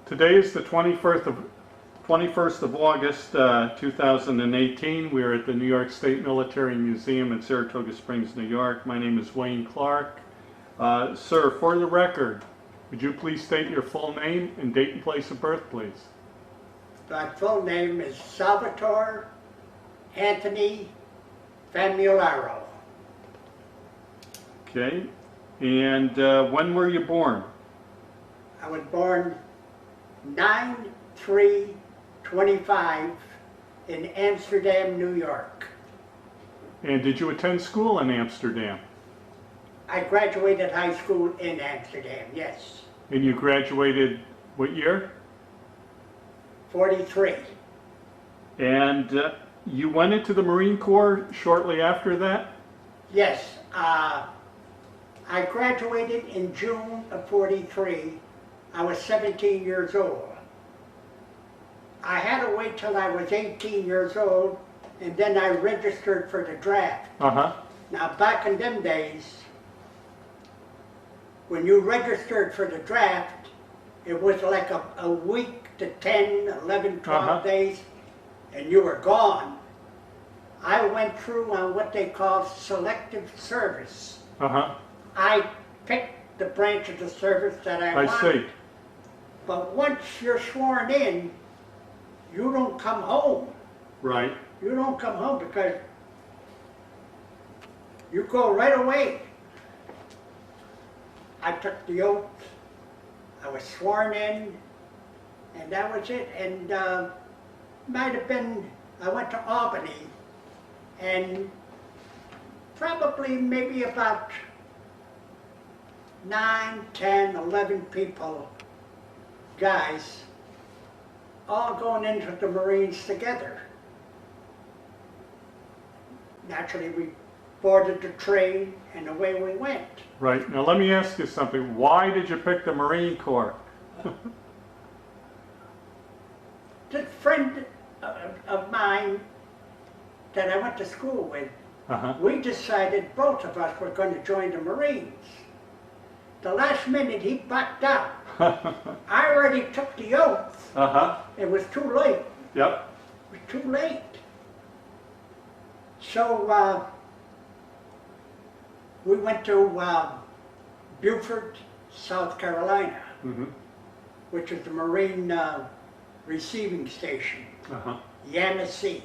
Today is the 21st of August, 2018. We are at the New York State Military Museum in Saratoga Springs, New York. My name is Wayne Clarke. Sir, for the record, would you please state your full name and date and place of birth, please? My full name is Salvatore Anthony Famularo. Okay. And when were you born? I was born 9/3/25 in Amsterdam, New York. And did you attend school in Amsterdam? I graduated high school in Amsterdam, yes. And you graduated what year? 43. And you went into the Marine Corps shortly after that? Yes, I graduated in June of 43. I was 17 years old. I had to wait till I was 18 years old, and then I registered for the draft. Uh-huh. Now, back in them days, when you registered for the draft, it was like a week to 10, 11, 12 days, and you were gone. I went through on what they call selective service. Uh-huh. I picked the branch of the service that I wanted. I see. But once you're sworn in, you don't come home. Right. You don't come home because you go right away. I took the oath, I was sworn in, and that was it. And might have been, I went to Albany, and probably maybe about 9, 10, 11 people, guys, all going into the Marines together. Naturally, we boarded the train and away we went. Right. Now let me ask you something. Why did you pick the Marine Corps? This friend of mine that I went to school with, we decided both of us were going to join the Marines. The last minute he backed out. I already took the oath. It was too late. Yep. It was too late. So we went to Beaufort, South Carolina, which is the Marine receiving station, Yamasee.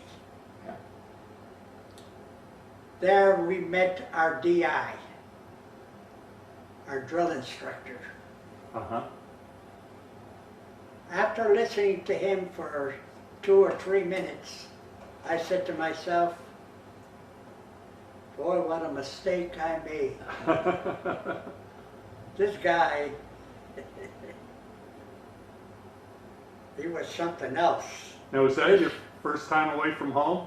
There we met our DI, our drill instructor. After listening to him for 2 or 3 minutes, I said to myself, boy, what a mistake I made. This guy, he was something else. Now was that your first time away from home?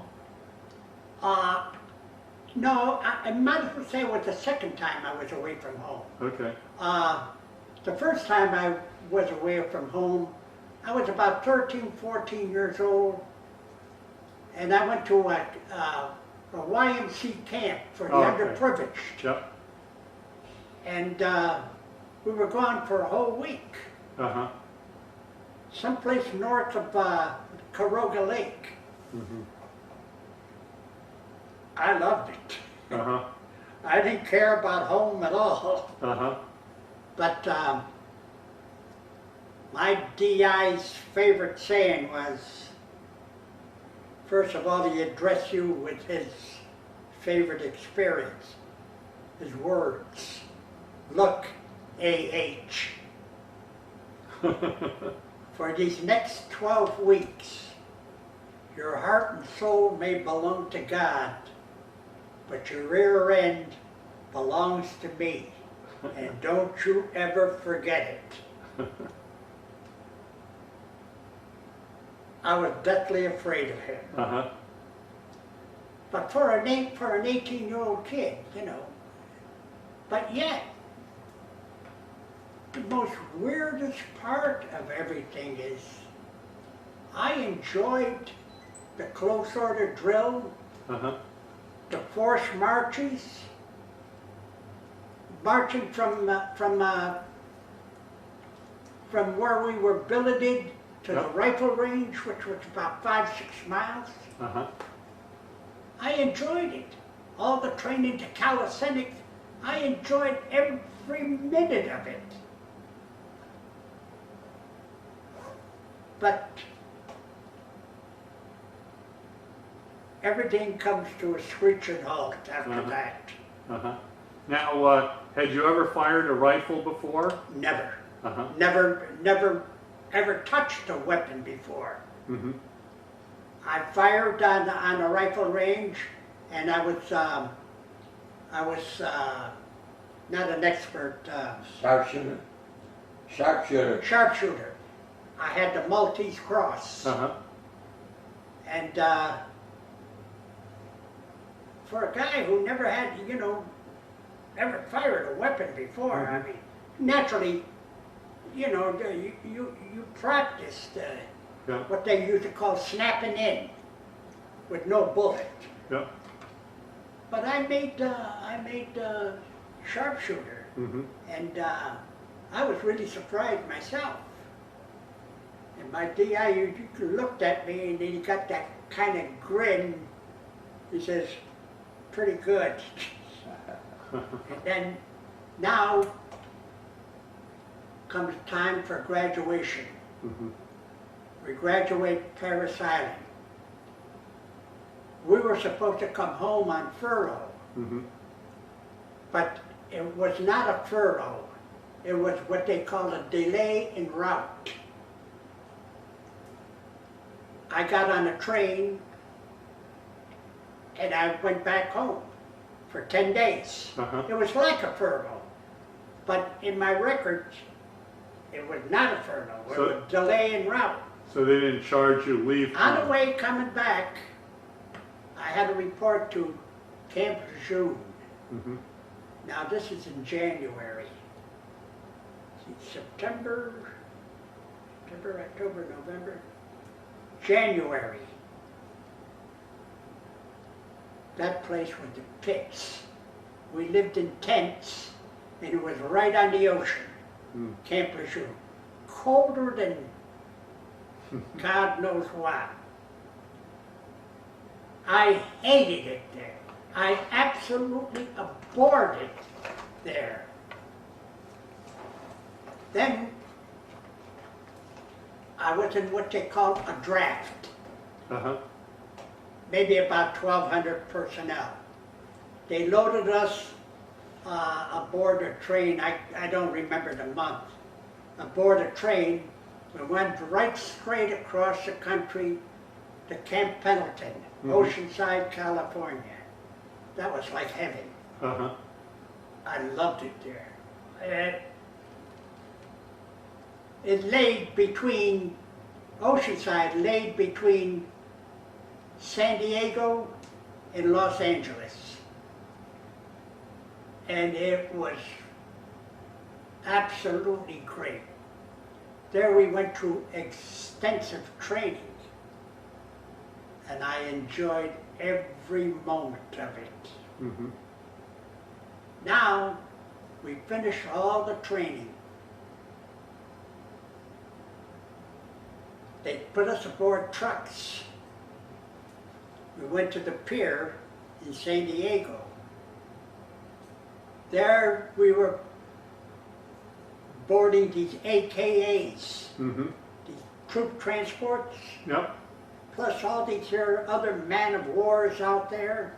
No, I might as well say it was the second time I was away from home. Okay. The first time I was away from home, I was about 13, 14 years old, and I went to a YMC camp for the underprivileged. Yep. And we were gone for a whole week. Someplace north of Caroga Lake. I loved it. I didn't care about home at all. But my DI's favorite saying was, first of all, he addressed you with his favorite experience, his words. Look, A.H. For these next 12 weeks, your heart and soul may belong to God, but your rear end belongs to me, and don't you ever forget it. I was deathly afraid of him. But for an 18-year-old kid, you know. But yet, the most weirdest part of everything is I enjoyed the close order drill, the force marches, marching from from where we were billeted to the Yep. rifle range, which was about 5-6 miles. I enjoyed it. All the training to calisthenics, I enjoyed every minute of it. But everything comes to a screeching halt after that. Now, had you ever fired a rifle before? Never. Never ever touched a weapon before. I fired on a rifle range, and I was not an expert. Sharpshooter. Sharpshooter. Sharpshooter. I had the Maltese cross. And for a guy who never had, ever fired a weapon before, I mean, naturally, you practiced what they used to call snapping in with no bullet. But I made sharpshooter, and I was really surprised myself. And my DI, you looked at me, and he got that kind of grin. He says, "Pretty good." And then now comes time for graduation. We graduate Paris Island. We were supposed to come home on furlough, but it was not a furlough. It was what they call a delay en route. I got on a train and I went back home for 10 days. It was like a furlough, but in my records, it was not a furlough. It was delay en route. So they didn't charge you leave On the time? way coming back, I had to report to Camp Lejeune. Now this is in January. September, October, November, January. That place was the pits. We lived in tents, and it was right on the ocean. Camp Lejeune. Colder than God knows what. I hated it there. I absolutely abhorred it there. Then I was in what they call a draft. Maybe about 1,200 personnel. They loaded us aboard a train, I don't remember the month, aboard a train. We went right straight across the country to Camp Pendleton, Oceanside, California. That was like heaven. I loved it there. It laid between, Oceanside laid between San Diego and Los Angeles. And it was absolutely great. There we went through extensive training, and I enjoyed every moment of it. Now, we finished all the training. They put us aboard trucks. We went to the pier in San Diego. There we were boarding these AKAs, these troop transports, plus all these here other man of wars out there.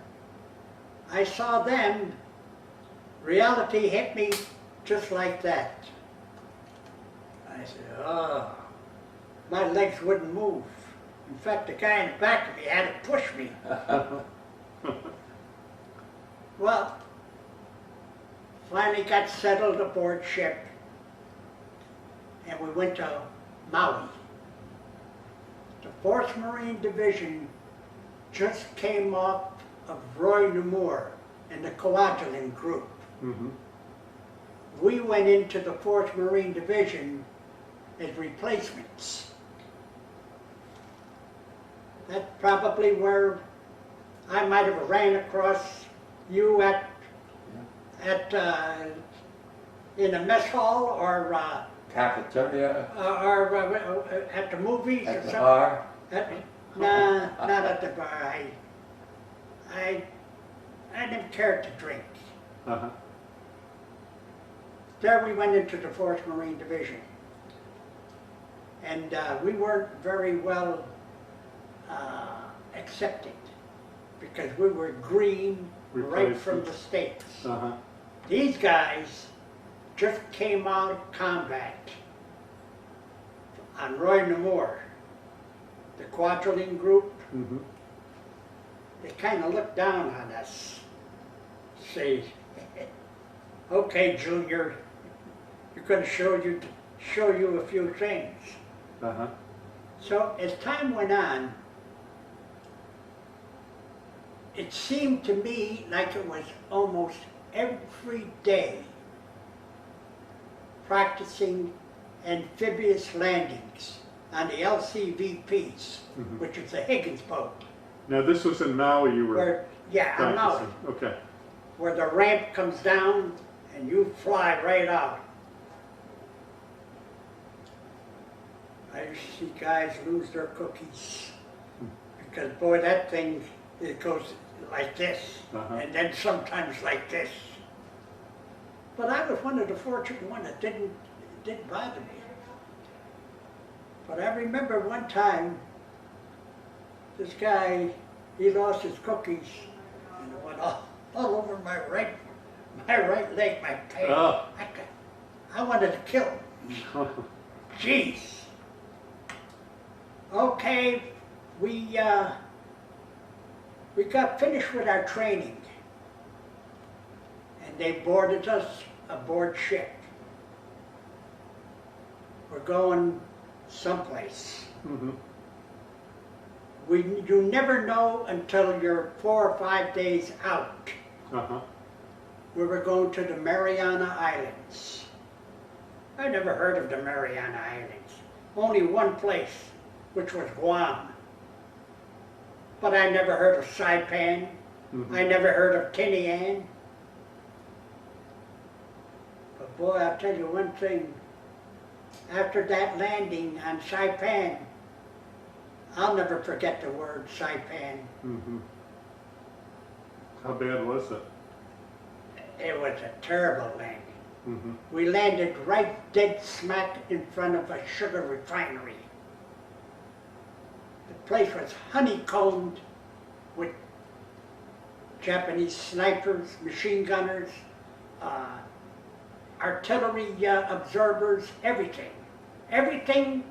I saw them, reality hit me just like that. I said, oh, my legs wouldn't move. In fact, the guy in the back of me had to push me. Well, finally got settled aboard ship, and we went to Maui. The 4th Marine Division just came off of Roy Namur and the Coahuilan group. We went into the 4th Marine Division as replacements. That's probably where I might have ran across you in a mess hall, or cafeteria, or at the movies or at the something. bar. Nah, not at the bar. I didn't care to drink. Uh-huh. There we went into the 4th Marine Division. And we weren't very well accepted because we were green right from the States. Uh-huh. These guys just came out of combat on Roy Namur, the Quadrillion group. Mm-hmm. They kind of looked down on us. Say, okay, Junior, we're going to show you a few things. Uh-huh. So as time went on, it seemed to me like it was almost every day practicing amphibious landings on the LCVPs, Mhm. which is the Higgins boat. Now this was in Maui you were Where, yeah, on Maui, practicing. Okay. where the ramp comes down and you fly right out. I used to see guys lose their cookies because, boy, that thing, it goes like this, Uh-huh. and then sometimes like this. But I was one of the fortunate ones that didn't bother me. But I remember one time, this guy, he lost his cookies, and it went all over my right leg, my pants. Oh. I wanted to kill him. Jeez. Okay, we got finished with our training, and they boarded us aboard ship. We're going someplace. Mm-hmm. You never know until you're 4 or 5 days out. Uh-huh. We were going to the Mariana Islands. I never heard of the Mariana Islands. Only one place, which was Guam. But I never heard of Saipan. Mm-hmm. I never heard of Tinian. But boy, I'll tell you one thing. After that landing on Saipan, I'll never forget the word Saipan. Mm-hmm. How bad was it? It was a terrible landing. Mm-hmm. We landed right dead smack in front of a sugar refinery. The place was honeycombed with Japanese snipers, machine gunners, artillery observers, everything. Everything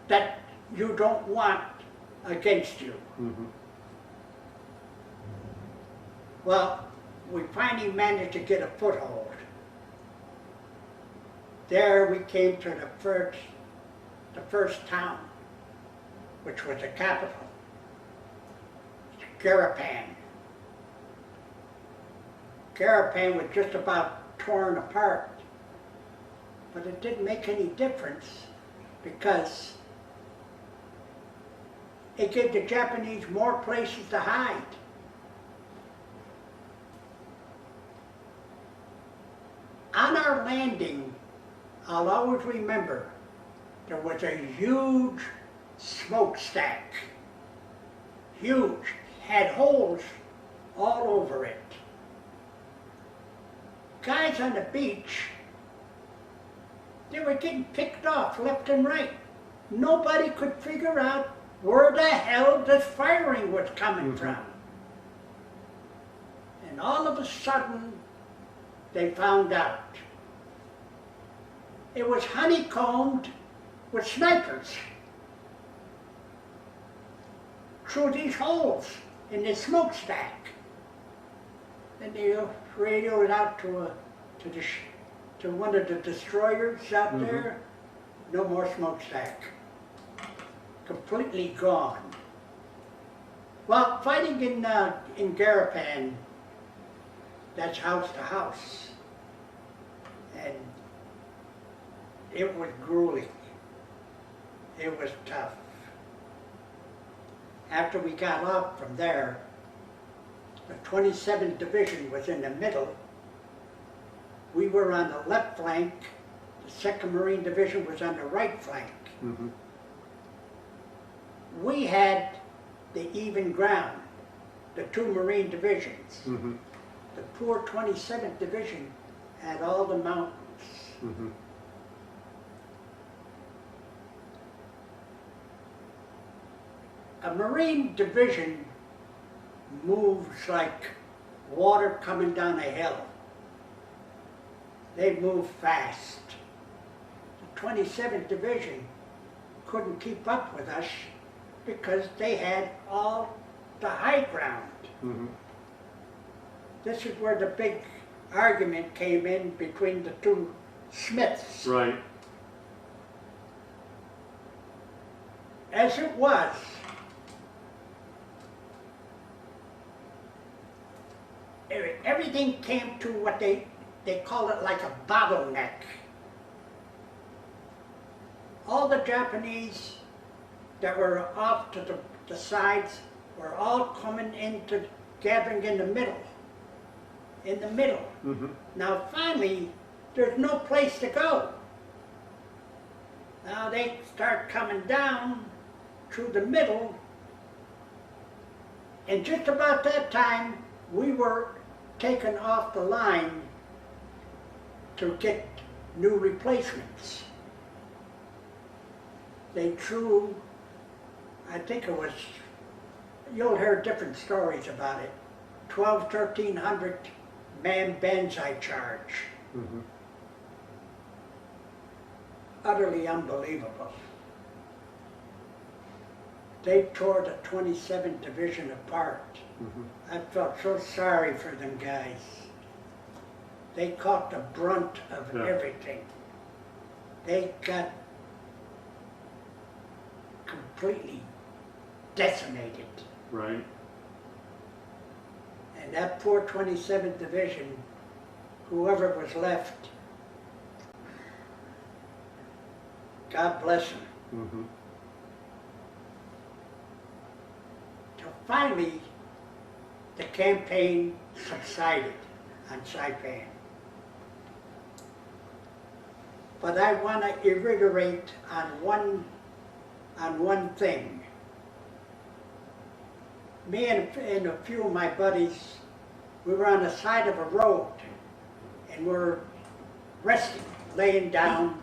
that you don't want against you. Mm-hmm. Well, we finally managed to get a foothold. There we came to the first town, which was the capital, Garapan. Garapan was just about torn apart, but it didn't make any difference because it gave the Japanese more places to hide. On our landing, I'll always remember, there was a huge smokestack. Huge. Had holes all over it. Guys on the beach, they were getting picked off left and right. Nobody could figure out where the hell this firing was coming from. And all of a sudden, they found out. It was honeycombed with snipers through these holes in the smokestack. And they radioed out to one of the destroyers out there. No more smokestack. Completely gone. Well, fighting in Garapan, that's house to house. And it was grueling. It was tough. After we got off from there, the 27th Division was in the middle. We were on the left flank, 2nd Marine Division was on the right flank. Mm-hmm. We had the even ground, the 2 Marine divisions. Mm-hmm. The poor 27th Division had all the mountains. Mm-hmm. A Marine division moves like water coming down a hill. They move fast. The 27th Division couldn't keep up with us because they had all the high ground. Mm-hmm. This is where the big argument came in between the 2 Smiths. Right. As it was, everything came to what they call it like a bottleneck. All the Japanese that were off to the sides were all coming into, gathering in the middle. Mm-hmm. Now finally, there's no place to go. Now they start coming down through the middle, and just about that time, we were taken off the line to get new replacements. They threw, I think it was, you'll hear different stories about it, 1,300 man banzai charge. Mm-hmm. Utterly unbelievable. They tore the 27th Division apart. Mm-hmm. I felt so sorry for them guys. They caught the brunt of everything. They got completely decimated. Right. And that poor 27th Division, whoever was left, God bless them. Mm-hmm. So finally, the campaign subsided on Saipan. But I want to reiterate on one thing. Me and a few of my buddies, we were on the side of a road, and we're resting, laying down,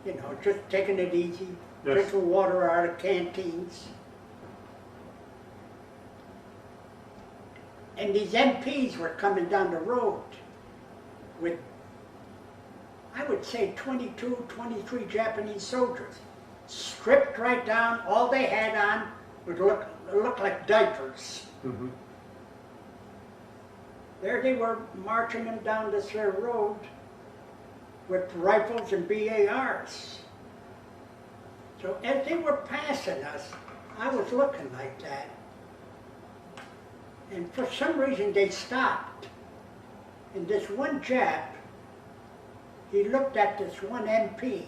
you know, just taking it easy, Yes. drinking water out of canteens. And these MPs were coming down the road with, I would say, 22, 23 Japanese soldiers, stripped right down. All they had on would look like diapers. Mm-hmm. There they were marching them down this here road with rifles and BARs. So as they were passing us, I was looking like that. And for some reason they stopped. And this one Jap, he looked at this one MP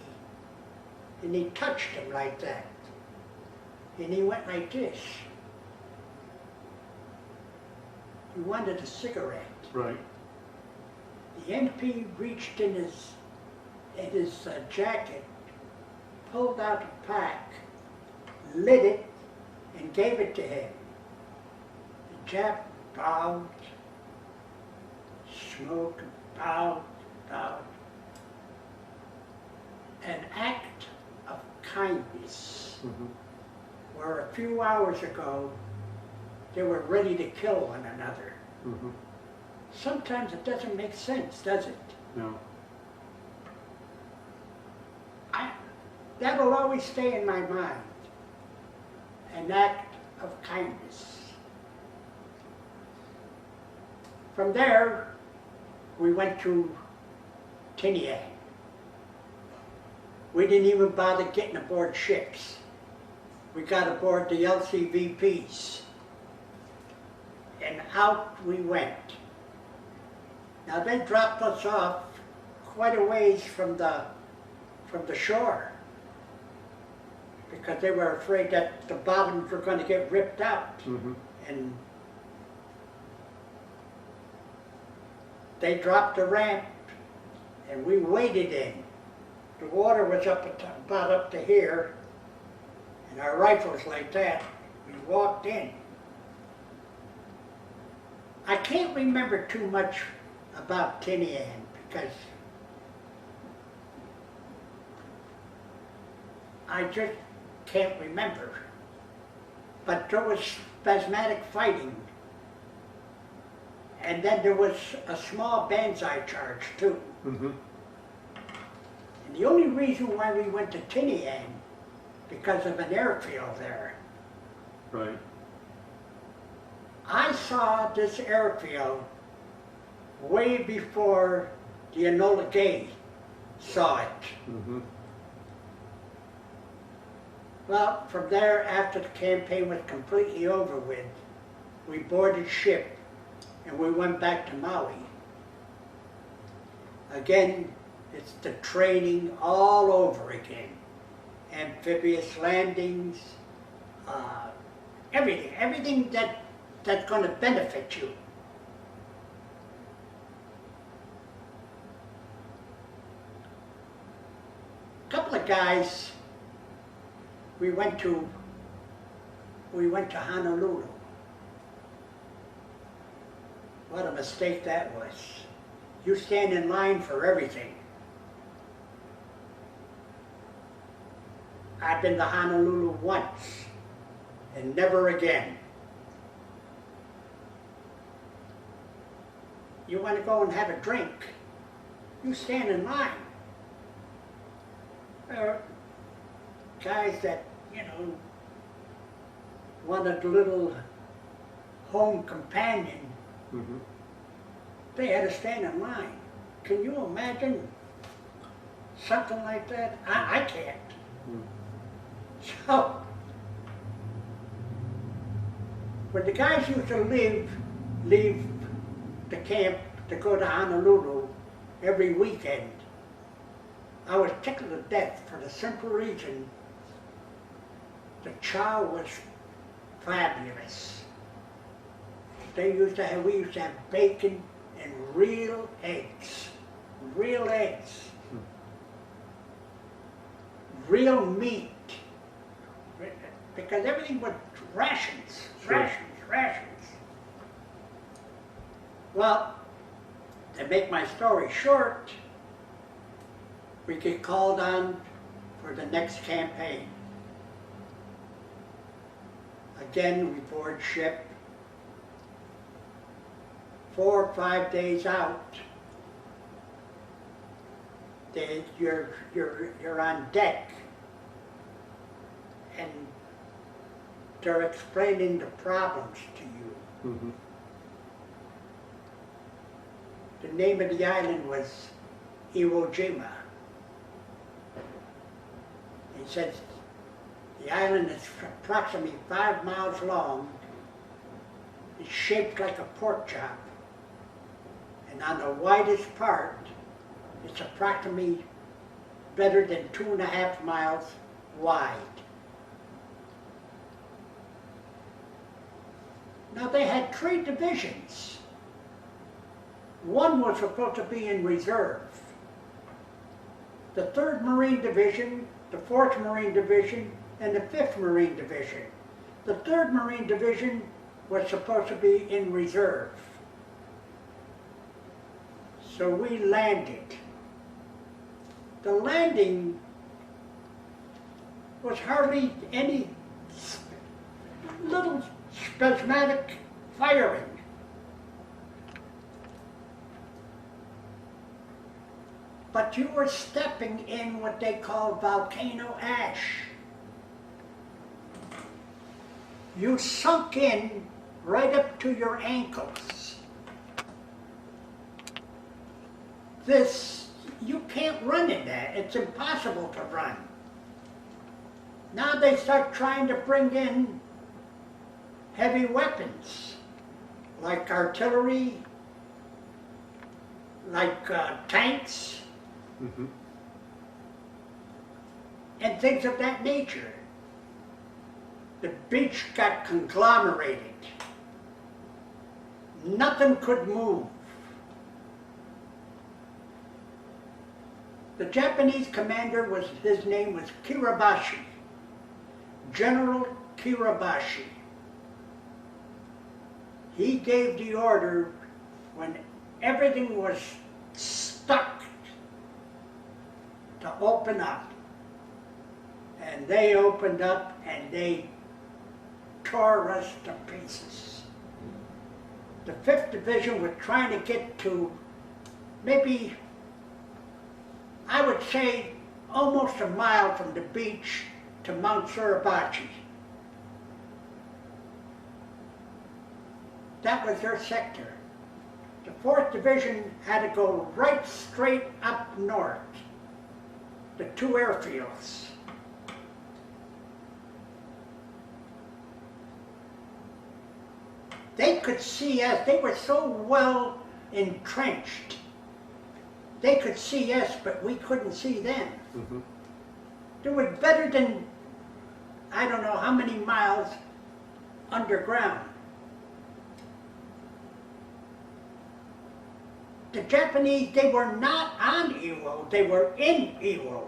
and he touched him like that. And he went like this. He wanted a cigarette. Right. The MP reached in his jacket, pulled out a pack, lit it, and gave it to him. The Jap bowed, smoked, bowed. An act of kindness, Mm-hmm. where a few hours ago they were ready to kill one another. Mm-hmm. Sometimes it doesn't make sense, does it? No. That will always stay in my mind. An act of kindness. From there, we went to Tinian. We didn't even bother getting aboard ships. We got aboard the LCVPs. And out we went. Now they dropped us off quite a ways from the shore, because they were afraid that the bottoms were going to get ripped out. Mm-hmm. And they dropped the ramp, and we waded in. The water was about up to here, and our rifles like that. We walked in. I can't remember too much about Tinian because I just can't remember. But there was spasmodic fighting. And then there was a small banzai charge too. Mm-hmm. And the only reason why we went to Tinian, because of an airfield there. Right. I saw this airfield way before the Enola Gay saw it. Mm-hmm. Well, from there, after the campaign was completely over with, we boarded ship and we went back to Maui. Again, it's the training all over again. Amphibious landings, everything that's going to benefit you. A couple of guys, we went to Honolulu. What a mistake that was. You stand in line for everything. I've been to Honolulu once, and never again. You want to go and have a drink, you stand in line. There are guys that, wanted a little home companion. Mm-hmm. They had to stand in line. Can you imagine something like that? I can't. Mm. So, when the guys used to leave the camp to go to Honolulu every weekend, I was tickled to death for the simple reason the chow was fabulous. We used to have bacon and real eggs, real meat, because everything was rations, Sure. rations. Well, to make my story short, we get called on for the next campaign. Again, we board ship. 4 or 5 days out, you're on deck, and they're explaining the problems to you. Mm-hmm. The name of the island was Iwo Jima. He says the island is approximately 5 miles long. It's shaped like a pork chop. And on the widest part, it's approximately better than 2.5 miles wide. Now they had 3 divisions. One was supposed to be in reserve. The 3rd Marine Division, the 4th Marine Division, and the 5th Marine Division. The 3rd Marine Division was supposed to be in reserve. So we landed. The landing was hardly any little spasmodic firing. But you were stepping in what they call volcano ash. You sunk in right up to your ankles. You can't run in that. It's impossible to run. Now they start trying to bring in heavy weapons, like artillery, like tanks, Mm-hmm. and things of that nature. The beach got conglomerated. Nothing could move. The Japanese commander his name was Kirabashi, General Kirabashi. He gave the order when everything was stuck to open up. And they opened up and they tore us to pieces. The 5th Division was trying to get to maybe, I would say, almost a mile from the beach to Mount Suribachi. That was their sector. The 4th Division had to go right straight up north, the 2 airfields. They could see us, they were so well entrenched. They could see us, but we couldn't see them. Mm-hmm. They were better than, I don't know how many miles underground. The Japanese, they were not on Iwo, they were in Iwo.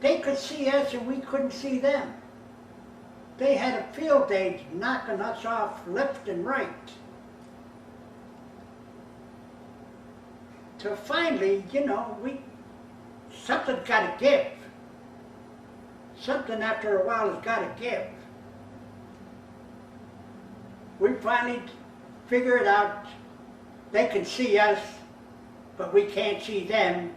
They could see us and we couldn't see them. They had a field day knocking us off left and right. So finally, you know, something's got to give. Something after a while has got to give. We finally figured out they can see us, but we can't see them,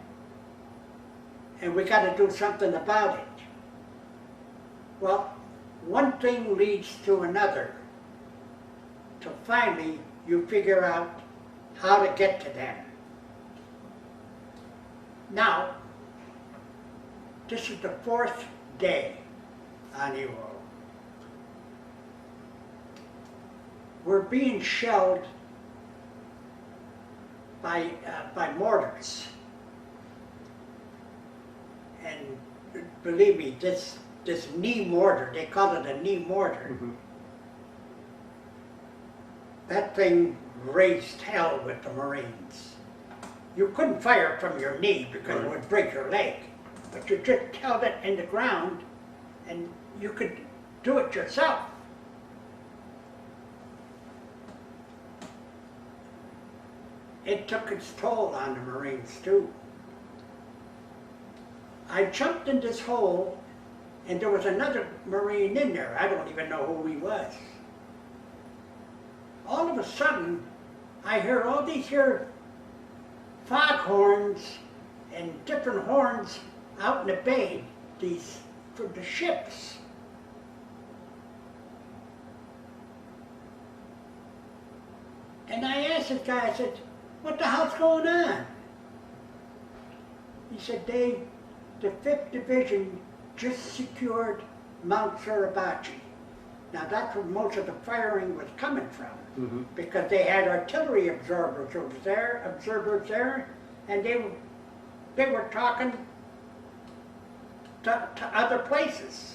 and we got to do something about it. Well, one thing leads to another, till finally you figure out how to get to them. Now, this is the 4th day on Iwo. We're being shelled by mortars. And believe me, this knee mortar, they call it a knee mortar. Mm-hmm. That thing raised hell with the Marines. You couldn't fire it from your knee because it would break your leg. But you just held it in the ground and you could do it yourself. It took its toll on the Marines too. I jumped in this hole and there was another Marine in there. I don't even know who he was. All of a sudden, I hear all these here foghorns and different horns out in the bay, these for the ships. And I asked this guy, I said, what the hell's going on? He said, the 5th Division just secured Mount Suribachi. Now that's where most of the firing was coming from, mm-hmm. because they had artillery observers there, and they were talking to other places.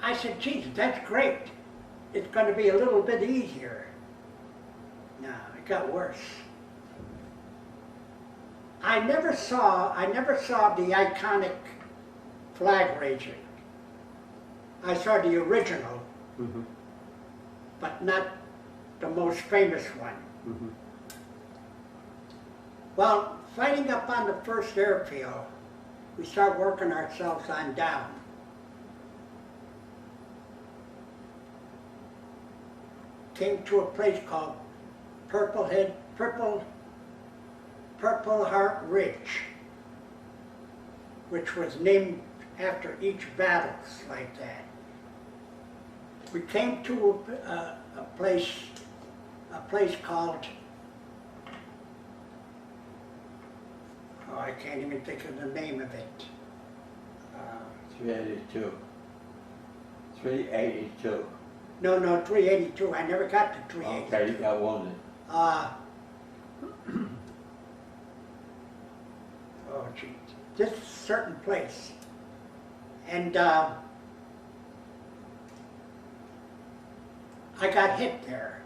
I said, Jesus, that's great. It's going to be a little bit easier. No, it got worse. I never saw the iconic flag raising. I saw the original, mm-hmm. but not the most famous one. Mm-hmm. Well, fighting up on the first airfield, we start working ourselves on down. Came to a place called Purple Heart Ridge, which was named after each battle like that. We came to a place called, oh, I can't even think of the name of it. 382. 382. No, 382. I never got to 382. Okay, you got one. Oh, gee. This certain place. And I got hit there.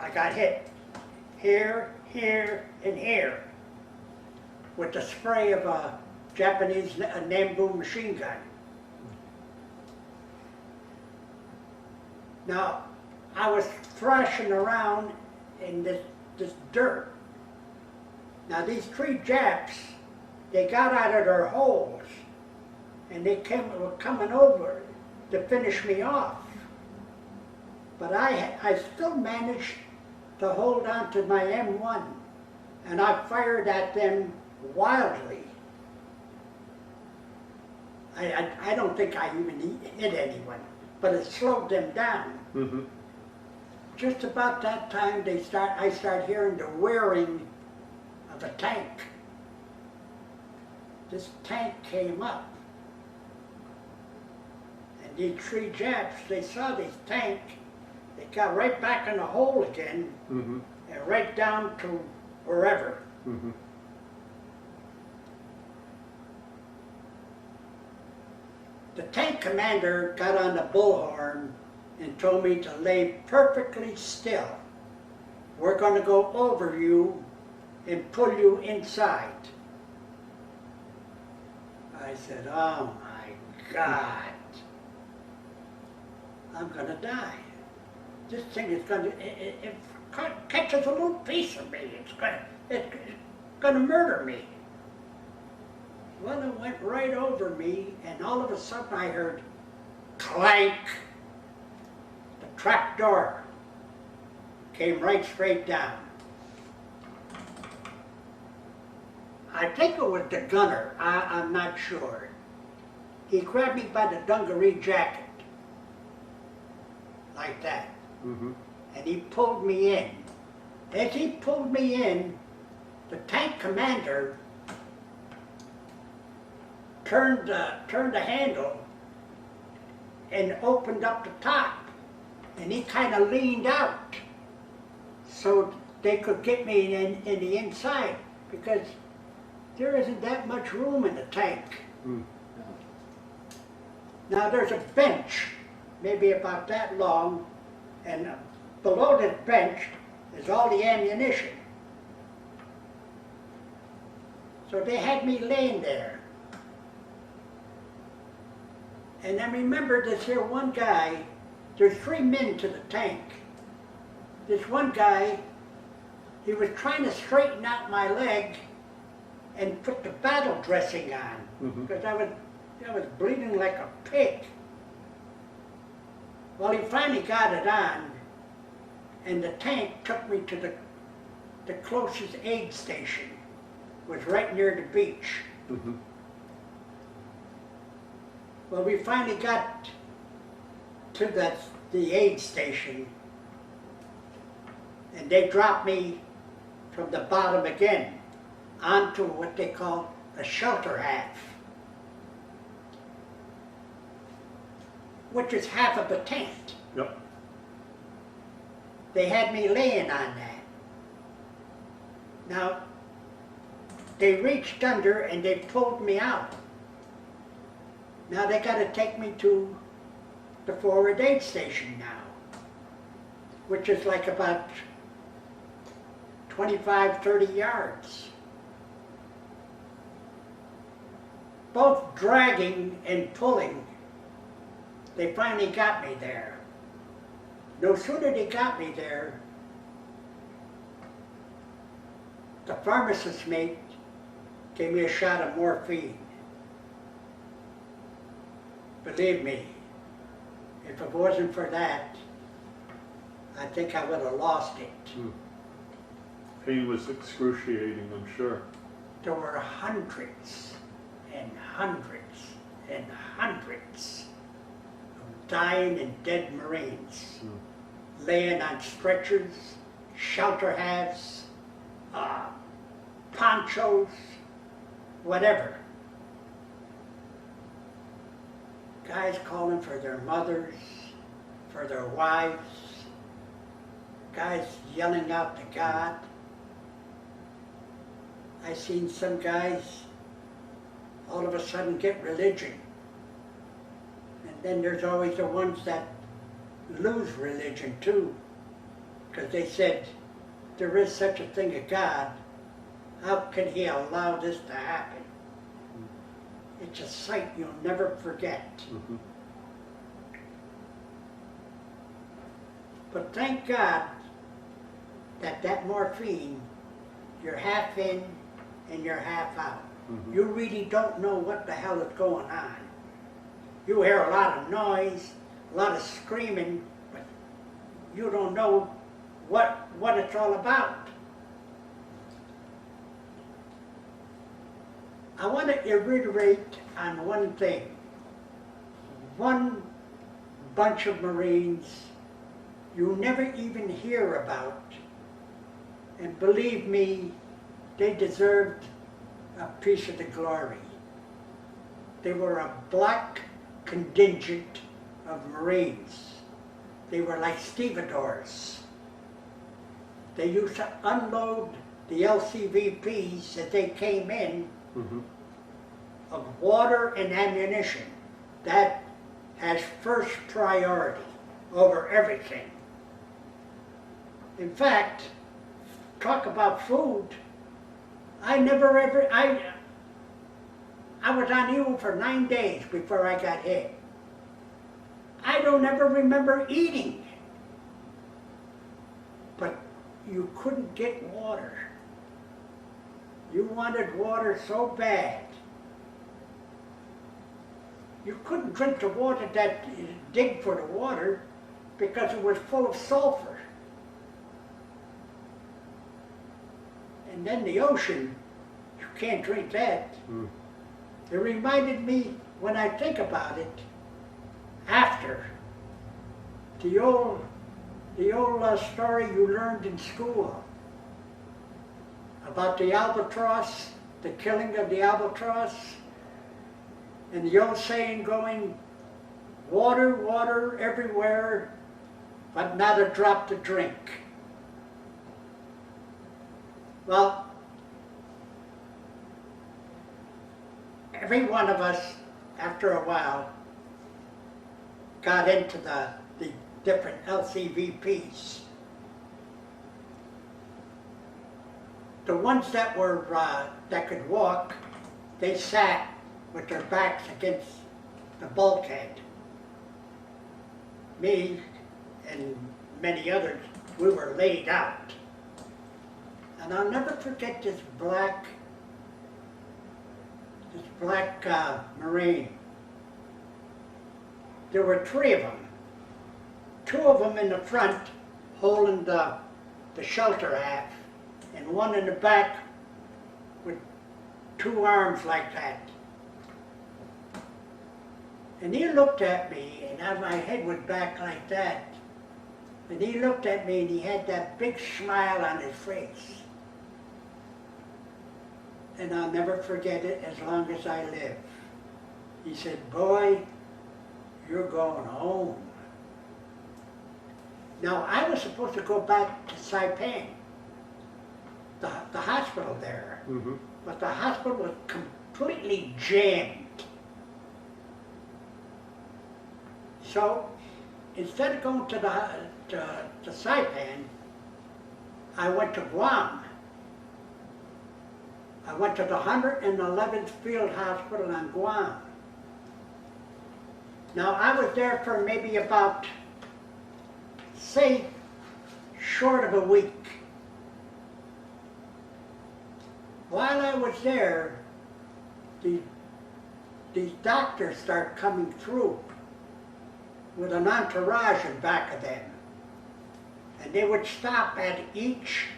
I got hit here, here, and here with the spray of a Japanese Nambu machine gun. Now, I was thrashing around in this dirt. Now, these 3 Japs, they got out of their holes and they were coming over to finish me off. But I still managed to hold on to my M1, and I fired at them wildly. I don't think I even hit anyone, but it slowed them down. Mm-hmm. Just about that time, I start hearing the whirring of a tank. This tank came up, and these 3 Japs, they saw this tank. They got right back in the hole again, Mm-hmm. and right down to wherever. Mm-hmm. The tank commander got on the bullhorn and told me to lay perfectly still. We're going to go over you and pull you inside. I said, oh my God, I'm going to die. This thing is going to, it catches a little piece of me. It's going to murder me. Well, it went right over me, and all of a sudden I heard clank. The trap door came right straight down. I think it was the gunner, I'm not sure. He grabbed me by the dungaree jacket, like that. Mm-hmm. And he pulled me in. As he pulled me in, the tank commander turned the handle and opened up the top, and he kind of leaned out so they could get me in the inside, because there isn't that much room in the tank. Mm. Now there's a bench, maybe about that long, and below this bench is all the ammunition. So they had me laying there. And I remember this here one guy, there's 3 men to the tank. This one guy, he was trying to straighten out my leg and put the battle dressing on, because I was bleeding like a pig. Well, he finally got it on, and the tank took me to the closest aid station. It was right near the beach. Mm-hmm. Well, we finally got to the aid station, and they dropped me from the bottom again onto what they call a shelter half, which is half of a tent. Yep. They had me laying on that. Now, they reached under and they pulled me out. Now they got to take me to the forward aid station now, which is like about 25, 30 yards. Both dragging and pulling, they finally got me there. No sooner they got me there, the pharmacist mate gave me a shot of morphine. Believe me, if it wasn't for that, I think I would have lost it. Mm. Pain was excruciating, I'm sure. There were hundreds and hundreds and hundreds of dying and dead Marines, laying on stretchers, shelter halves, ponchos, whatever. Guys calling for their mothers, for their wives, guys yelling out to God. I seen some guys all of a sudden get religion. And then there's always the ones that lose religion too. because they said, there is such a thing as God. How can he allow this to happen? It's a sight you'll never forget. Mm-hmm. But thank God that that morphine, you're half in and you're half out. Mm-hmm. You really don't know what the hell is going on. You hear a lot of noise, a lot of screaming, but you don't know what it's all about. I want to reiterate on one thing. One bunch of Marines you never even hear about, and believe me, they deserved a piece of the glory. They were a black contingent of Marines. They were like stevedores. They used to unload the LCVPs as they came in Mm-hmm. of water and ammunition. That has first priority over everything. In fact, talk about food, I was on Iwo for 9 days before I got hit. I don't ever remember eating. But you couldn't get water. You wanted water so bad. You couldn't drink the water that dig for the water because it was full of sulfur. And then the ocean, you can't drink that. Mm. It reminded me, when I think about it, after the old story you learned in school about the albatross, the killing of the albatross, and the old saying going, water, water everywhere, but not a drop to drink. Well, every one of us, after a while, got into the different LCVPs. The ones that were that could walk, they sat with their backs against the bulkhead. Me and many others, we were laid out. And I'll never forget this black Marine. There were 3 of them. 2 of them in the front holding the shelter half, and one in the back with 2 arms like that. And he looked at me, and my head was back like that. And he looked at me, and he had that big smile on his face. And I'll never forget it as long as I live. He said, "Boy, you're going home." Now, I was supposed to go back to Saipan, the hospital there. Mm-hmm. But the hospital was completely jammed. So, instead of going to Saipan, I went to Guam. I went to the 111th Field Hospital on Guam. Now, I was there for maybe about, say, short of a week. While I was there, these doctors started coming through with an entourage in back of them. And they would stop at each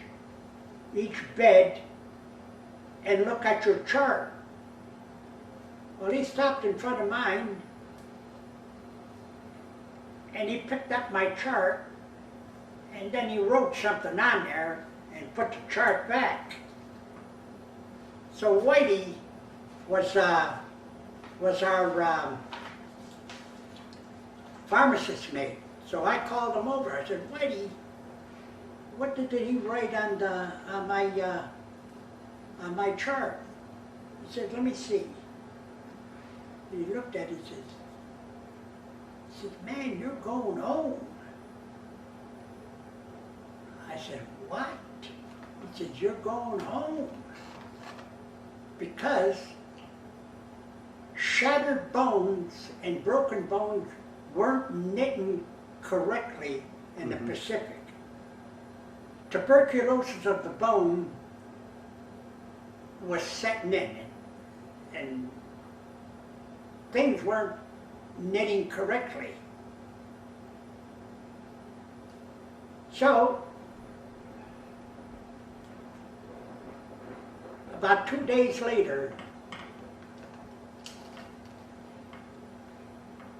bed and look at your chart. Well, he stopped in front of mine, and he picked up my chart, and then he wrote something on there and put the chart back. So Whitey was our pharmacist mate. So I called him over. I said, "Whitey, what did he write on my chart?" He said, "Let me see." He looked at it and said, "Man, you're going home." I said, what? He said, you're going home. Because shattered bones and broken bones weren't knitting correctly in the Pacific. Tuberculosis of the bone was setting in, and things weren't knitting correctly. So, about 2 days later,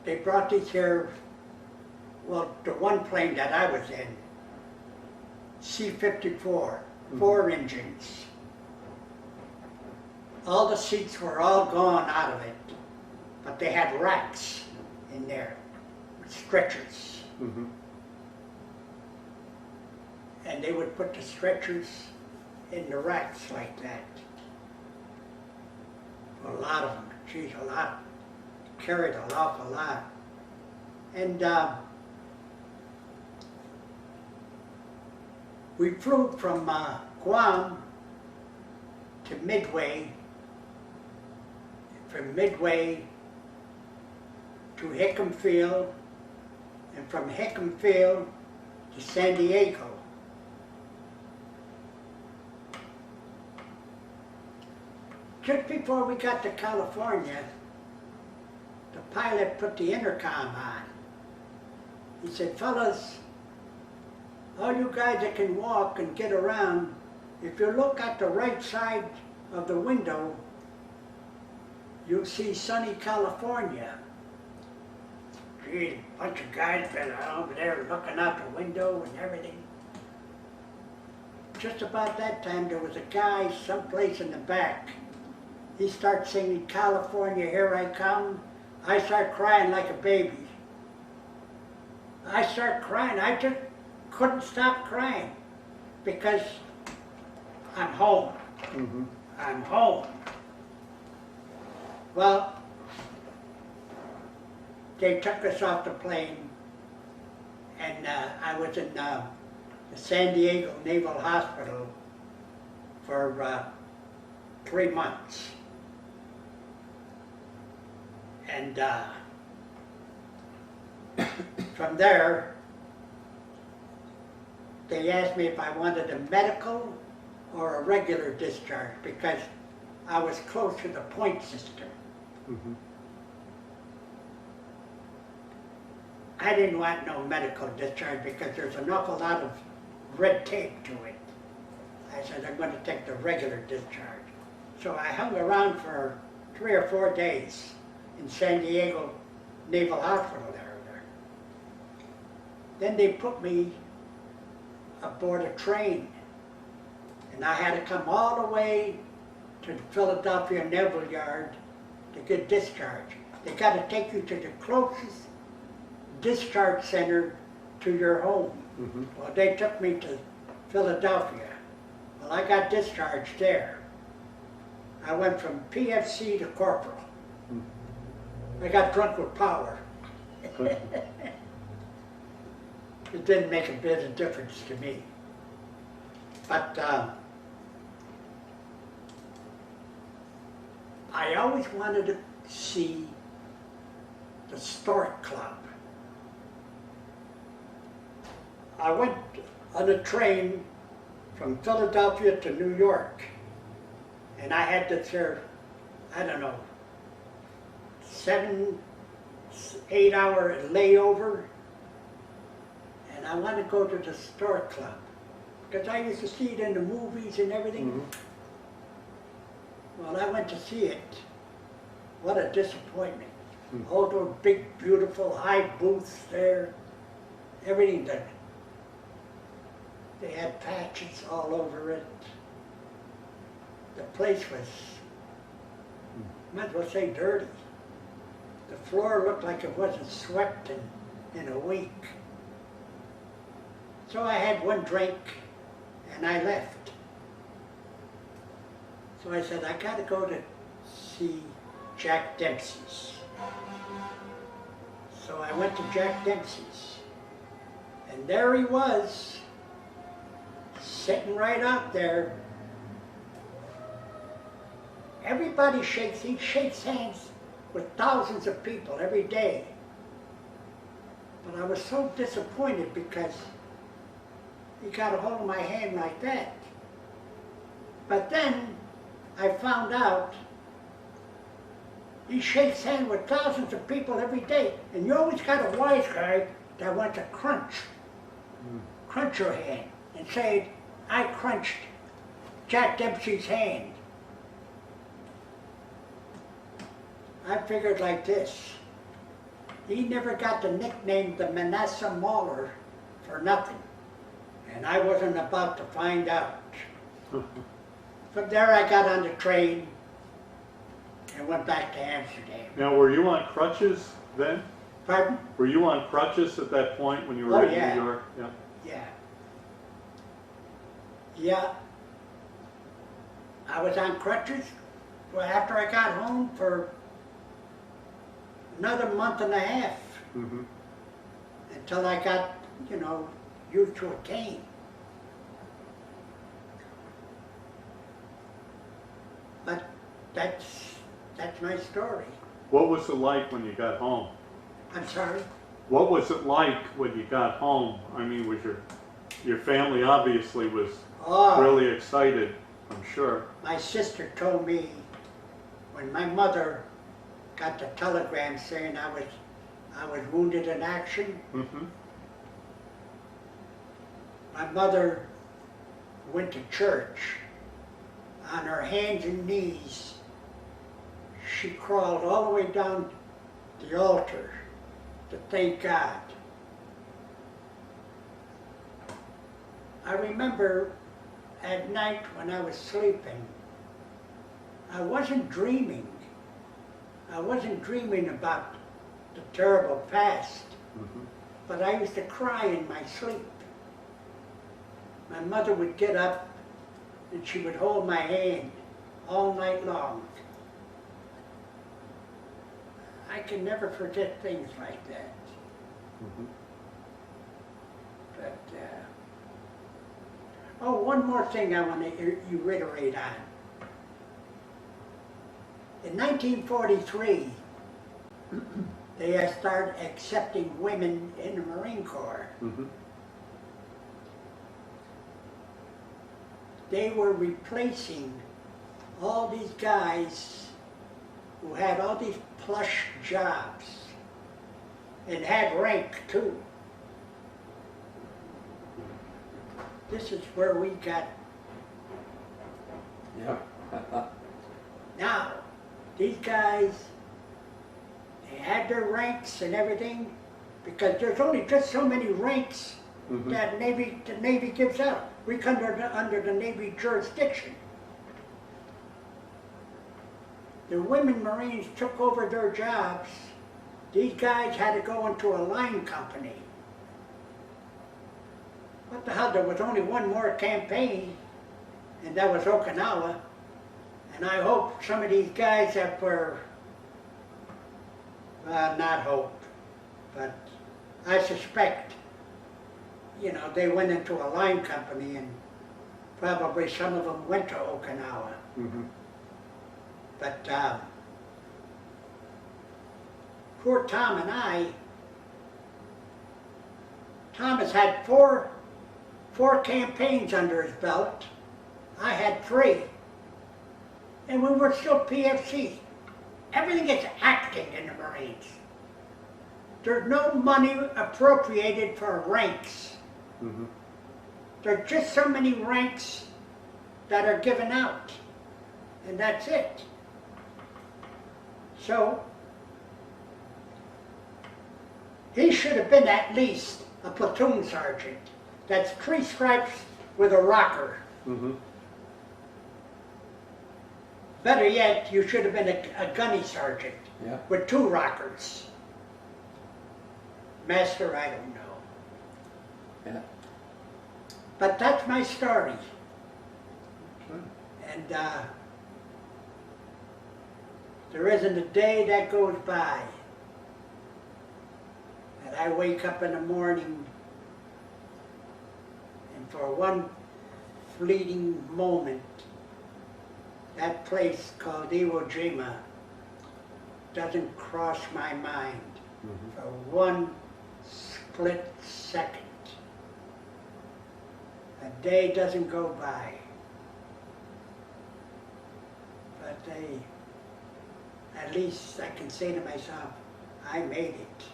they brought these here, well, the one plane that I was in, C-54, 4 engines. All the seats were all gone out of it, but they had racks in there, with stretchers. And they would put the stretchers in the racks like that. A lot of them, geez, a lot. Carried an awful lot. And we flew from Guam to Midway, from Midway to Hickam Field, and from Hickam Field to San Diego. Just before we got to California, the pilot put the intercom on. He said, fellas, all you guys that can walk and get around, if you look at the right side of the window, you'll see sunny California. Gee, a bunch of guys been over there looking out the window and everything. Just about that time, there was a guy someplace in the back. He starts singing, California, here I come. I start crying like a baby. I start crying. I just couldn't stop crying because I'm home. I'm home. Well, they took us off the plane, and I was in the San Diego Naval Hospital for 3 months. And from there, they asked me if I wanted a medical or a regular discharge because I was close to the point system. I didn't want no medical discharge because there's an awful lot of red tape to it. I said, I'm going to take the regular discharge. So I hung around for 3 or 4 days in San Diego Naval Hospital there. Then they put me aboard a train, and I had to come all the way to the Philadelphia Naval Yard to get discharged. They got to take you to the closest discharge center to your home. Well, they took me to Philadelphia. Well, I got discharged there. I went from PFC to Corporal. I got drunk with power. It didn't make a bit of difference to me. But I always wanted to see the Stork Club. I went on a train from Philadelphia to New York, and I had this here, I don't know, 7, 8 hour layover, and I wanted to go to the Stork Club because I used to see it in the movies and everything. Well, I went to see it. What a disappointment. All those big, beautiful, high booths there, everything that they had patches all over it. The place was, might as well say, dirty. The floor looked like it wasn't swept in a week. So I had one drink and I left. So I said, I gotta go to see Jack Dempsey's. So I went to Jack Dempsey's, and there he was sitting right out there. Everybody he shakes hands with thousands of people every day. But I was so disappointed because he got a hold of my hand like that. But then I found out he shakes hands with thousands of people every day, and you always got a wise guy that wants to crunch your hand and say, I crunched Jack Dempsey's hand. I figured like this, he never got the nickname the Manasseh Mauler for nothing, and I wasn't about to find out. From there I got on the train and went back to Amsterdam. Now, were you on crutches then? Pardon? Were you on crutches at that point when you were in New York? Yeah. Yeah. Yeah. I was on crutches. Well, after I got home for another month and a half, until I got, used to a cane. But that's my story. What was it like when you got home? I'm sorry? What was it like when you got home? I mean, was your family obviously was really excited, I'm sure. My sister told me when my mother got the telegram saying I was wounded in action. My mother went to church. On her hands and knees, she crawled all the way down the altar to thank God. I remember at night when I was sleeping, I wasn't dreaming. I wasn't dreaming about the terrible past, but I used to cry in my sleep. My mother would get up and she would hold my hand all night long. I can never forget things like that. But, one more thing I want to reiterate on. In 1943, they started accepting women in the Marine Corps. They were replacing all these guys who had all these plush jobs and had rank too. This is where we got. Yeah. Now, these guys, they had their ranks and everything, because there's only just so many ranks that the Navy gives out. We come under the Navy jurisdiction. The women Marines took over their jobs. These guys had to go into a line company. What the hell, there was only one more campaign, and that was Okinawa. And I hope some of these guys that were, not hope, but I suspect, they went into a line company, and probably some of them went to Okinawa. But poor Tom and I, Thomas had four campaigns under his belt. I had 3. And we were still PFC. Everything is acting in the Marines. There's no money appropriated for ranks. There are just so many ranks that are given out, and that's it. So, he should have been at least a platoon sergeant. That's 3 stripes with a rocker. Better yet, you should have been a gunny sergeant with 2 rockers. Master, I don't know. Yeah. But that's my story. And there isn't a day that goes by that I wake up in the morning and for one fleeting moment, that place called Iwo Jima doesn't cross my mind for one split second. A day doesn't go by. But at least I can say to myself, I made it.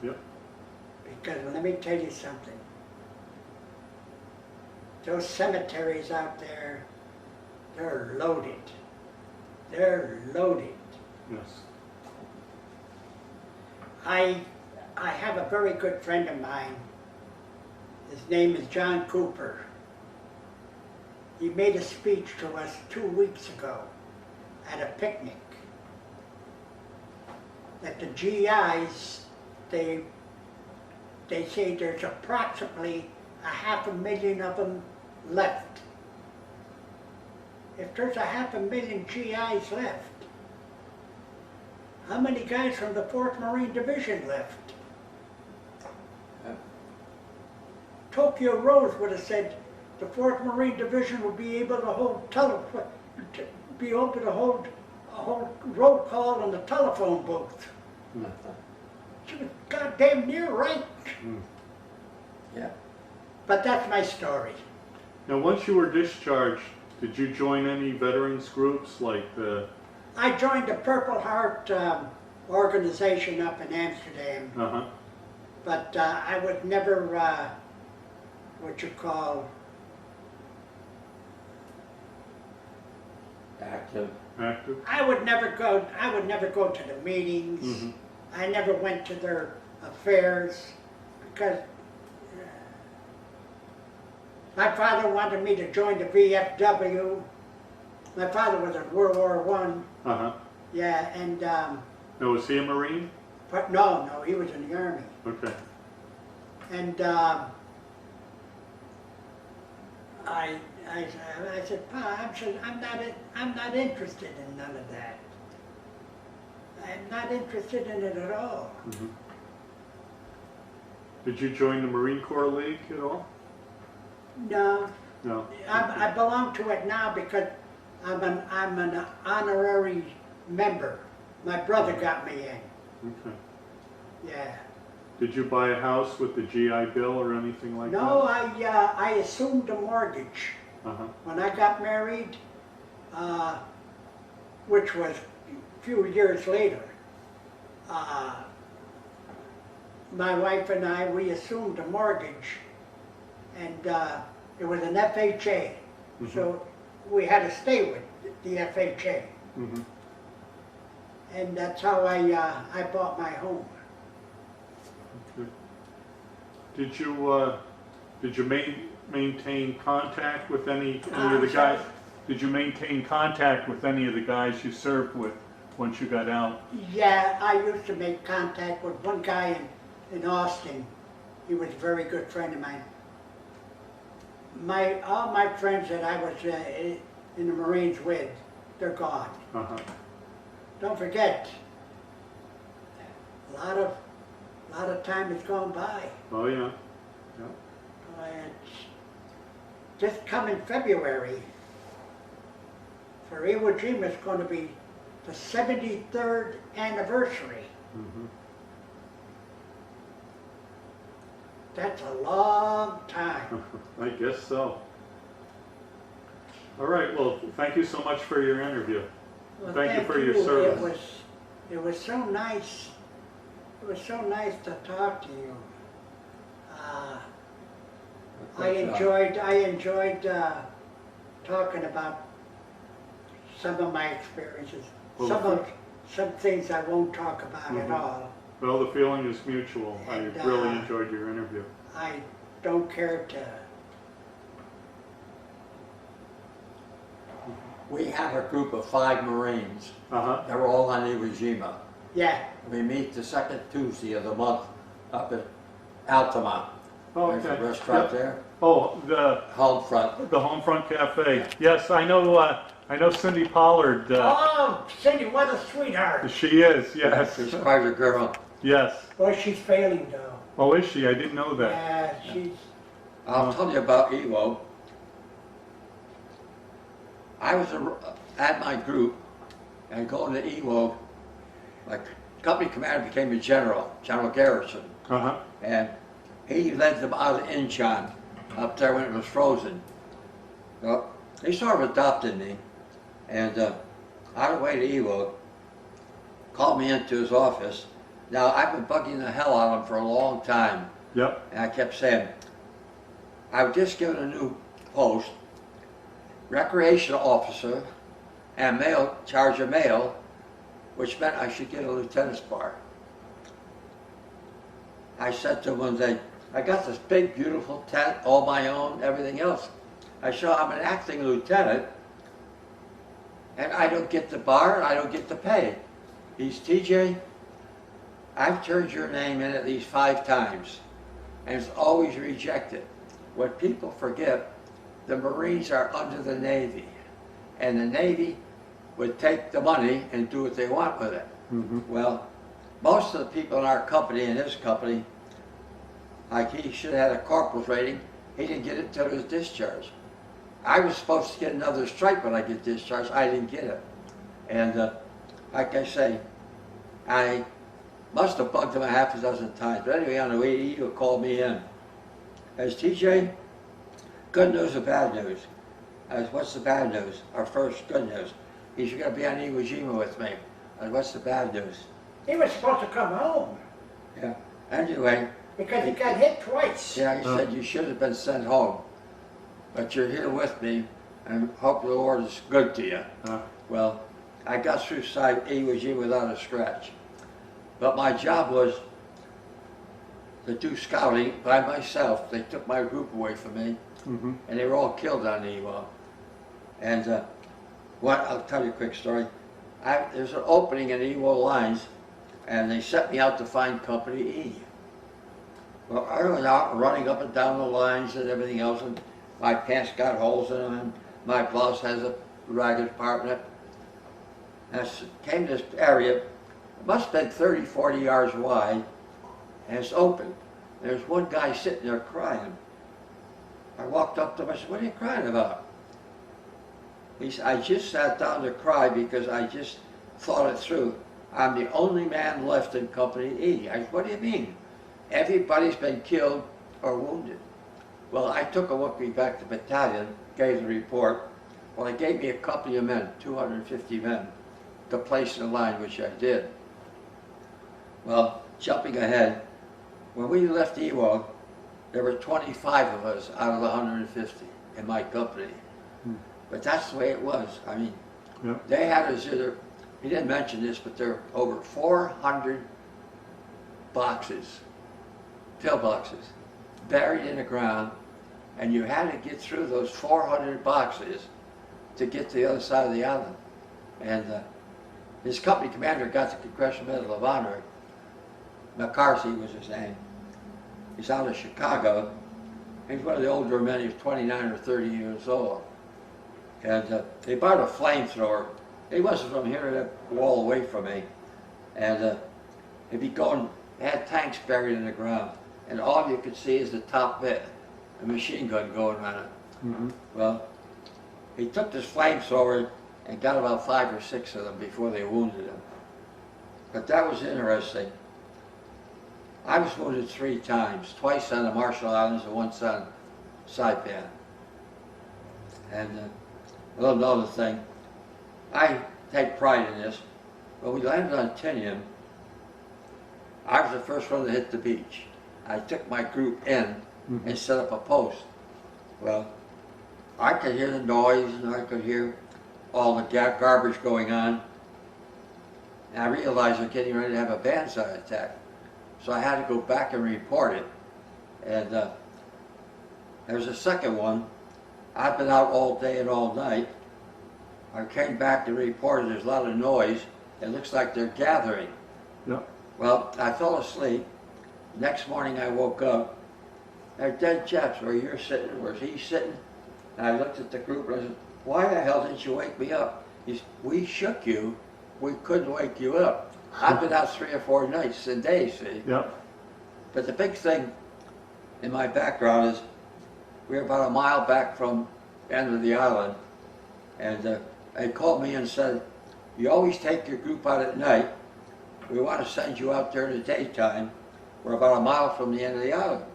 Yep. Because let me tell you something. Those cemeteries out there, they're loaded. They're loaded. Yes. I have a very good friend of mine. His name is John Cooper. He made a speech to us 2 weeks ago at a picnic. That the GIs, they say there's approximately 500,000 of them left. If there's 500,000 GIs left, how many guys from the 4th Marine Division left? Yeah. Tokyo Rose would have said the 4th Marine Division would be able to hold a whole roll call in the telephone booth. She was goddamn near right. Yeah. But that's my story. Now, once you were discharged, did you join any veterans groups like the? I joined the Purple Heart organization up in Amsterdam, but I was never what you call Active. Active? I would never go to the meetings. I never went to their affairs because my father wanted me to join the VFW. My father was in World War I. Yeah, and Now, was he a Marine? but no, he was in the Army. Okay. And I said, Pa, I'm not interested in none of that. I'm not interested in it at all. Did you join the Marine Corps League at all? No, No. I belong to it now because I'm an honorary member. My brother got me in. Okay. Yeah. Did you buy a house with the GI Bill or anything like No, that? I assumed a mortgage when I got married, which was a few years later. My wife and I, we assumed a mortgage, and it was an FHA, so we had to stay with the FHA, and that's how I bought my home. Okay. Did you maintain contact with any of the guys? Did you maintain contact with any of the guys you served with once you got out? Yeah, I used to make contact with one guy in Austin. He was a very good friend of mine. All my friends that I was in the Marines with, they're gone. Don't forget, a lot of time has gone by. Oh yeah. This coming February, for Iwo Jima, it's going to be the 73rd anniversary. That's a long time. I guess so. All right. Well, thank you so much for your interview. Well, thank you for your service. It was so nice. It was so nice to talk to you. I enjoyed talking about some of my experiences. Well, Some things I won't talk about at all. Well, the feeling is mutual. And, I really enjoyed your interview. I don't care to. We have a group of 5 Marines. They're all on Iwo Jima. Yeah. We meet the second Tuesday of the month up at Altamont. Oh, There's okay. a restaurant there. Oh, the Homefront. Homefront Cafe. Yes, I know Cindy Pollard. Oh, Cindy, what a sweetheart. She is. Yes. She's quite a girl. Yes. Boy, she's failing though. Oh, is she? I didn't know that. Yeah, she's. I'll tell you about Iwo. I was at my group and going to Iwo. My company commander became a general, General Garrison. And he led them out of Incheon up there when it was frozen. Well, he sort of adopted me, and on the way to Iwo, called me into his office. Now, I've been bugging the hell out of him for a long time. Yep. And I kept saying, I was just given a new post, recreational officer, and mail, charge of mail, which meant I should get a lieutenant's bar. I said to him one day, I got this big, beautiful tent, all my own, everything else. I said, I'm an acting lieutenant, and I don't get the bar, I don't get the pay. He's, TJ, I've turned your name in at least 5 times, and it's always rejected. What people forget, the Marines are under the Navy, and the Navy would take the money and do what they want with it. Well, most of the people in our company and his company, like he should have had a corporal's rating, he didn't get it until he was discharged. I was supposed to get another stripe when I get discharged, I didn't get it. And like I say, I must have bugged him a half a dozen times. But anyway, on the way he would call me in. As TJ, good news or bad news? I was, what's the bad news? Our first good news. He's going to be on Iwo Jima with me. I was, what's the bad news? He was supposed to come home. Yeah. Anyway. Because he got hit twice. Yeah, he said you should have been sent home. But you're here with me, and hope the Lord is good to you. Well, I got through Iwo Jima without a scratch. But my job was to do scouting by myself. They took my group away from me, and they were all killed on Iwo. And I'll tell you a quick story. There's an opening in Iwo lines, and they sent me out to find Company E. Well, I was out running up and down the lines and everything else, and my pants got holes in them, and my blouse has a ragged part in it. And I came to this area, it must have been 30, 40 yards wide, and it's open. There's one guy sitting there crying. I walked up to him, I said, what are you crying about? He said, I just sat down to cry because I just thought it through. I'm the only man left in Company E. I said, what do you mean? Everybody's been killed or wounded. Well, I took him with me back to battalion, gave the report. Well, they gave me a company of men, 250 men, to place in the line, which I did. Well, jumping ahead, when we left Iwo, there were 25 of us out of the 150 in my company. But that's the way it was. I mean, they had us either, he didn't mention this, but there were over 400 boxes, pillboxes, buried in the ground, and you had to get through those 400 boxes to get to the other side of the island. And his company commander got the Congressional Medal of Honor. McCarthy was his name. He's out of Chicago. He's one of the older men. He was 29 or 30 years old. And they bought a flamethrower. He wasn't from here, that wall away from me. And he'd be going, had tanks buried in the ground. And all you could see is the top bit, a machine gun going on it. Well, he took this flamethrower and got about 5 or 6 of them before they wounded him. But that was interesting. I was wounded 3 times, twice on the Marshall Islands and once on Saipan. And another thing, I take pride in this. When we landed on Tinian, I was the first one to hit the beach. I took my group in and set up a post. Well, I could hear the noise and I could hear all the garbage going on. And I realized I was getting ready to have a banzai attack. So I had to go back and report it. And there was a second one. I've been out all day and all night. I came back and reported there's a lot of noise. It looks like they're gathering. Well, I fell asleep. Next morning I woke up. They're dead chaps where you're sitting, where he's sitting. And I looked at the group and I said, why the hell didn't you wake me up? He said, we shook you. We couldn't wake you up. I've been out 3 or 4 nights and days, see? But the big thing in my background is we were about a mile back from the end of the island. And they called me and said, you always take your group out at night. We want to send you out there in the daytime. We're about a mile from the end of the island.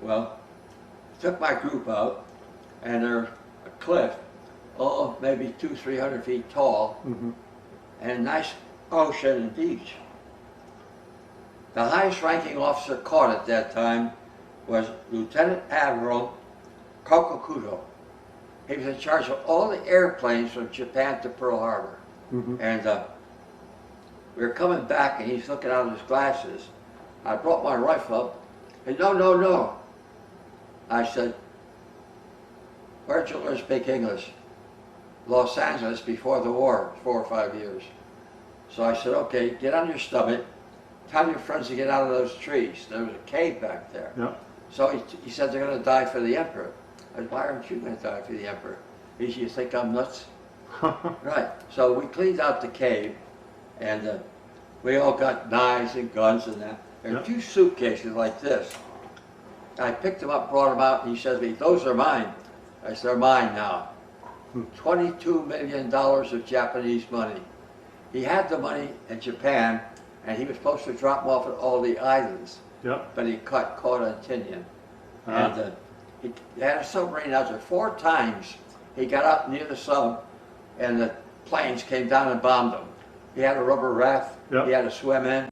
Well, took my group out, and there's a cliff, maybe 200-300 feet tall, and nice ocean and beach. The highest ranking officer caught at that time was Lieutenant Admiral Kokokudo. He was in charge of all the airplanes from Japan to Pearl Harbor. And we were coming back, and he's looking out of his glasses. I brought my rifle up. He said, no, no, no. I said, where'd you learn to speak English? Los Angeles before the war, 4 or 5 years. So I said, okay, get on your stomach. Tell your friends to get out of those trees. There was a cave back there. Yep. So he said, they're going to die for the emperor. I said, why aren't you going to die for the emperor? He said, you think I'm nuts? Right. So we cleaned out the cave, and we all got knives and guns and that. There were 2 suitcases like this. I picked them up, brought them out, and he says to me, those are mine. I said, they're mine now. $22 million of Japanese money. He had the money in Japan, and he was supposed to drop them off at all the islands. Yep. But he caught on Tinian. And he had a submarine out there 4 times. He got out near the sub, and the planes came down and bombed him. He had a rubber raft. Yep. He had to swim in.